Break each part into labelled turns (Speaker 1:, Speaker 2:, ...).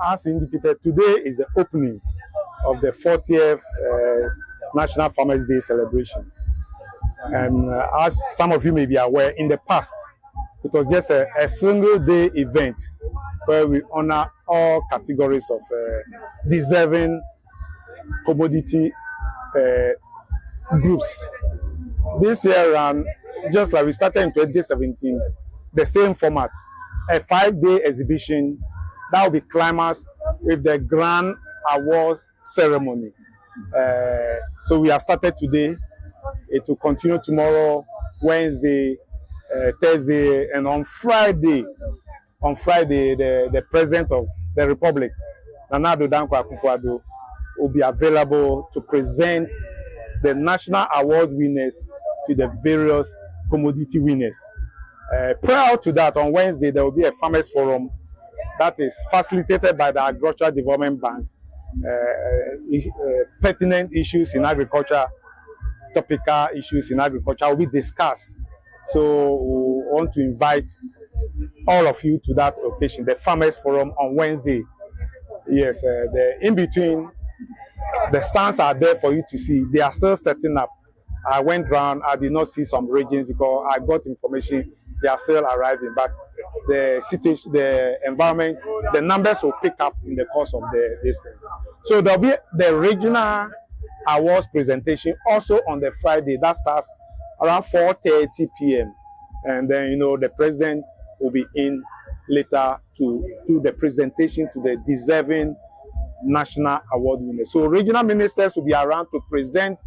Speaker 1: as indicated, today is the opening of the 40th National Farmers Day celebration. And as some of you may be aware, in the past, it was just a single day event where we honor all categories of deserving commodity groups. This year around, just like we started in 2017, the same format, a 5-day exhibition that will be climaxed with the grand awards ceremony. So we have started today. It will continue tomorrow, Wednesday, Thursday, and on Friday, the President of the Republic, Nana Addo Dankwa Akufo-Addo, will be available to present the national award winners to the various commodity winners. Prior to that, on Wednesday, there will be a farmers forum that is facilitated by the Agricultural Development Bank. Pertinent issues in agriculture, topical issues in agriculture will be discussed. So we want to invite all of you to that occasion, the Farmers Forum on Wednesday. Yes, the in between, the stands are there for you to see. They are still setting up. I went round, I did not see some regions because I got information they are still arriving, but the situation, the environment, the numbers will pick up in the course of this thing. So there'll be the regional awards presentation also on the Friday. That starts around 4:30 p.m. And then, you know, the president will be in later to do the presentation to the deserving national award winners. So regional ministers will be around to present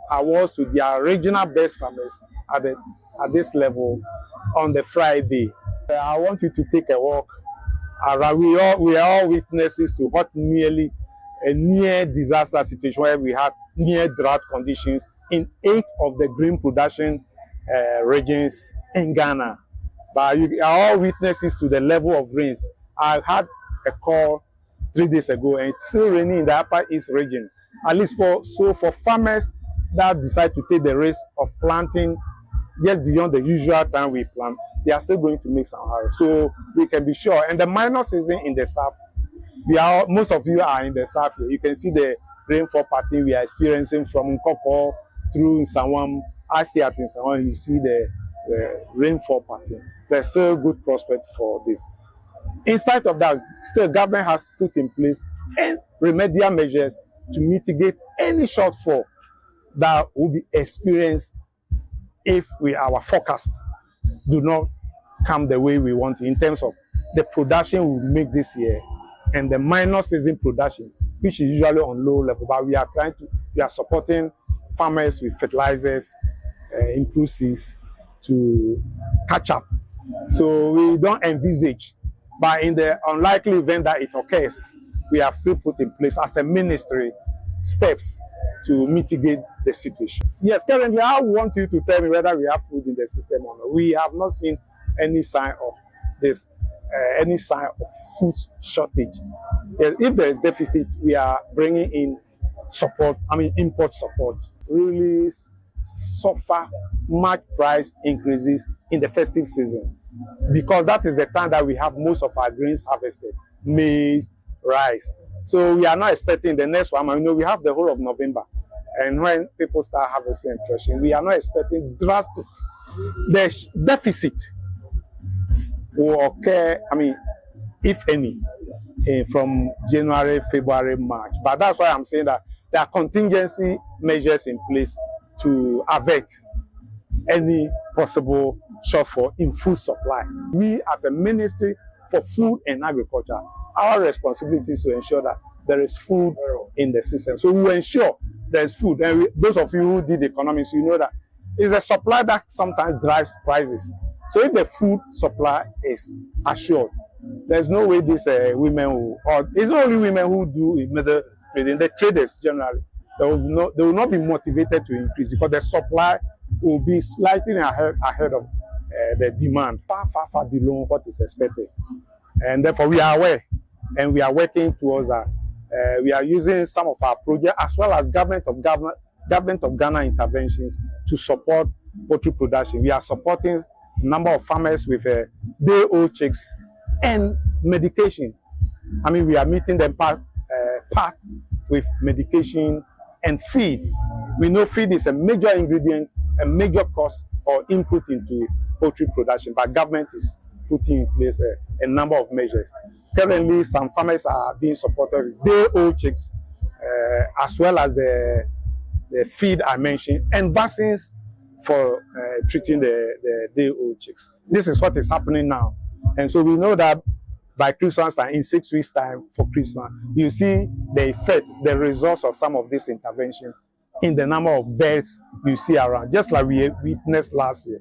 Speaker 1: awards to their regional best farmers at this level on the Friday. I want you to take a walk around. We are all witnesses to what nearly a near disaster situation where we had near drought conditions in 8 of the grain production regions in Ghana. But you are all witnesses to the level of rains. I had a call 3 days ago, and it's still raining in the Upper East region. At least for farmers that decide to take the risk of planting just beyond the usual time we plant, they are still going to make some errors. So we can be sure. And the minor season in the south, most of you are in the south here. You can see the rainfall pattern we are experiencing from Nkoko through Nsawam. I see at Nsawam, you see the rainfall pattern. There's still good prospect for this. In spite of that, still government has put in place remedial measures to mitigate any shortfall that will be experienced if our forecast do not come the way we want in terms of the production we make this year and the minor season production, which is usually on low level. But we are supporting farmers with fertilizers, improved seeds to catch up. So we don't envisage, but in the unlikely event that it occurs, we have still put in place as a ministry steps to mitigate the situation. Yes, currently I want you to tell me whether we have food in the system or not. We have not seen any sign of this, any sign of food shortage. If there is deficit, we are bringing in support, import support. Really suffer much price increases in the festive season because that is the time that we have most of our grains harvested, maize, rice. So we are not expecting the next one. We have the whole of November, and when people start harvesting and threshing, we are not expecting drastic. The deficit will occur, if any, from January, February, March. But that's why I'm saying that there are contingency measures in place to avert any possible shortfall in food supply. We, as a ministry for food and agriculture, our responsibility is to ensure that there is food in the system. So we will ensure there is food. And those of you who did economics, you know that it's the supply that sometimes drives prices. So if the food supply is assured, there's no way these women who, or it's not only women who do middle trading, the traders generally, they will not be motivated to increase because the supply will be slightly ahead of the demand, far below what is expected. And therefore we are aware and we are working towards that. We are using some of our projects as well as government of Ghana interventions to support poultry production. We are supporting a number of farmers with day-old chicks and medication I mean, we are meeting them part with medication and feed. We know feed is a major ingredient, a major cost or input into poultry production, but government is putting in place a number of measures. Currently, some farmers are being supported with day-old chicks, as well as the feed I mentioned, and vaccines for treating the day-old chicks. This is what is happening now. And so we know that by Christmas time, in 6 weeks' time for Christmas, you see the effect, the results of some of this intervention in the number of birds you see around, just like we witnessed last year.